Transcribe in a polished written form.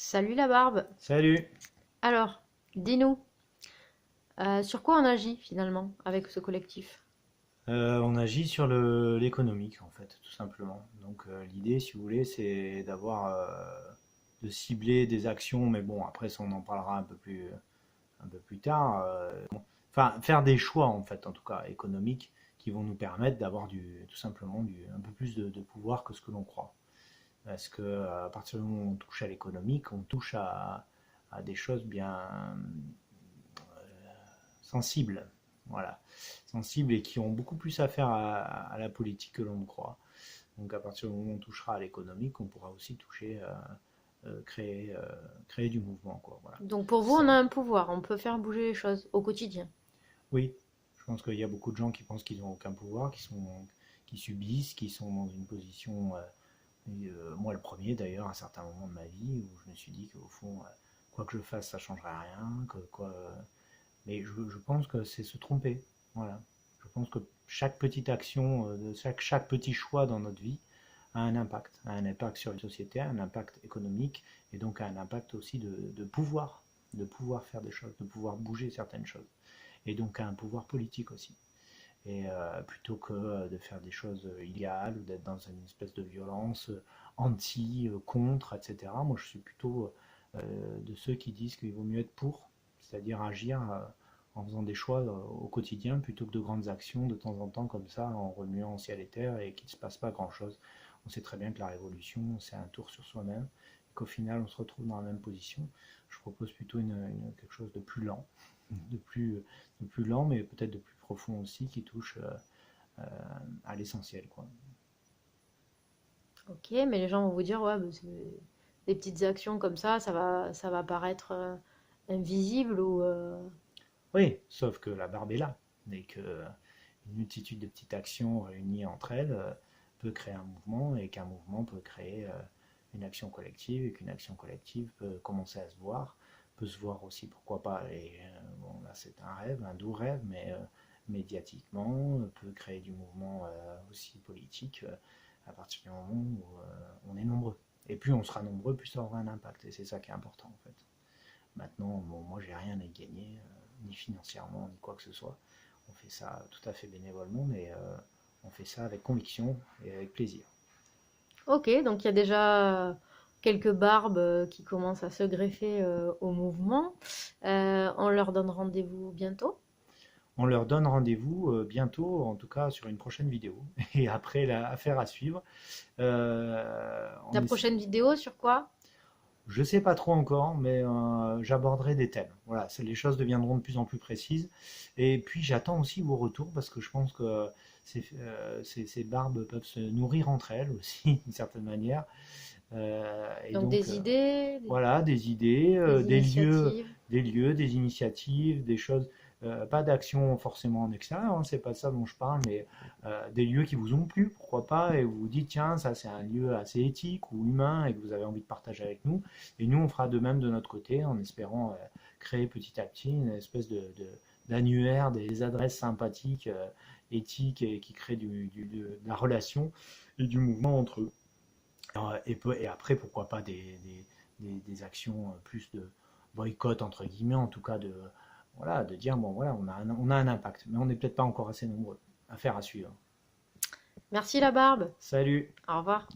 Salut la barbe. Salut! Alors, dis-nous, sur quoi on agit finalement avec ce collectif? On agit sur l'économique en fait, tout simplement. Donc l'idée, si vous voulez, c'est de cibler des actions, mais bon, après ça on en parlera un peu plus tard. Enfin, faire des choix en fait, en tout cas économiques, qui vont nous permettre d'avoir tout simplement un peu plus de pouvoir que ce que l'on croit. Parce que à partir du moment où on touche à l'économique, on touche à des choses bien sensibles, voilà, sensibles et qui ont beaucoup plus à faire à la politique que l'on ne croit. Donc à partir du moment où on touchera à l'économique, on pourra aussi toucher, créer du mouvement, quoi. Voilà. Donc pour vous, on Ça, a un pouvoir, on peut faire bouger les choses au quotidien. oui, je pense qu'il y a beaucoup de gens qui pensent qu'ils n'ont aucun pouvoir, qui subissent, qui sont dans une position, moi le premier d'ailleurs, à un certain moment de ma vie, où je me suis dit qu'au fond, quoi que je fasse, ça ne changerait rien, mais je pense que c'est se tromper. Voilà. Je pense que chaque petite action, chaque petit choix dans notre vie a un impact sur une société, a un impact économique, et donc a un impact aussi de pouvoir faire des choses, de pouvoir bouger certaines choses, et donc a un pouvoir politique aussi. Et plutôt que de faire des choses illégales ou d'être dans une espèce de violence anti, contre, etc. Moi, je suis plutôt de ceux qui disent qu'il vaut mieux être pour, c'est-à-dire agir en faisant des choix au quotidien plutôt que de grandes actions de temps en temps comme ça, en remuant ciel et terre et qu'il ne se passe pas grand-chose. On sait très bien que la révolution, c'est un tour sur soi-même, qu'au final, on se retrouve dans la même position. Je propose plutôt quelque chose de plus lent, de plus, de plus lent, mais peut-être de plus profond aussi, qui touche à l'essentiel, quoi. Ok, mais les gens vont vous dire, ouais, bah, c'est des petites actions comme ça va paraître invisible ou... Oui, sauf que la barbe est là, et que une multitude de petites actions réunies entre elles peut créer un mouvement, et qu'un mouvement peut créer une action collective, et qu'une action collective peut commencer à se voir, peut se voir aussi, pourquoi pas, et bon là c'est un rêve, un doux rêve, mais médiatiquement, peut créer du mouvement aussi politique à partir du moment où on est nombreux. Et plus on sera nombreux, plus ça aura un impact, et c'est ça qui est important en fait. Maintenant, bon, moi j'ai rien à y gagner, ni financièrement, ni quoi que ce soit. On fait ça tout à fait bénévolement, mais on fait ça avec conviction et avec plaisir. Ok, donc il y a déjà quelques barbes qui commencent à se greffer au mouvement. On leur donne rendez-vous bientôt. On leur donne rendez-vous bientôt, en tout cas sur une prochaine vidéo. Et après, l'affaire à suivre. La prochaine vidéo sur quoi? Je ne sais pas trop encore, mais j'aborderai des thèmes. Voilà, les choses deviendront de plus en plus précises. Et puis j'attends aussi vos retours parce que je pense que ces barbes peuvent se nourrir entre elles aussi, d'une certaine manière. Et Donc donc, des idées, voilà, des idées, des initiatives. des initiatives, des choses, pas d'action forcément en extérieur, hein, c'est pas ça dont je parle, mais des lieux qui vous ont plu, pourquoi pas, et vous vous dites, tiens, ça c'est un lieu assez éthique ou humain et que vous avez envie de partager avec nous. Et nous, on fera de même de notre côté en espérant créer petit à petit une espèce d'annuaire, des adresses sympathiques, éthiques et qui créent de la relation et du mouvement entre eux. Et après, pourquoi pas des actions plus de boycott, entre guillemets, en tout cas voilà, de dire, bon voilà, on a un impact, mais on n'est peut-être pas encore assez nombreux. Affaire à suivre. Merci la barbe. Salut! Au revoir.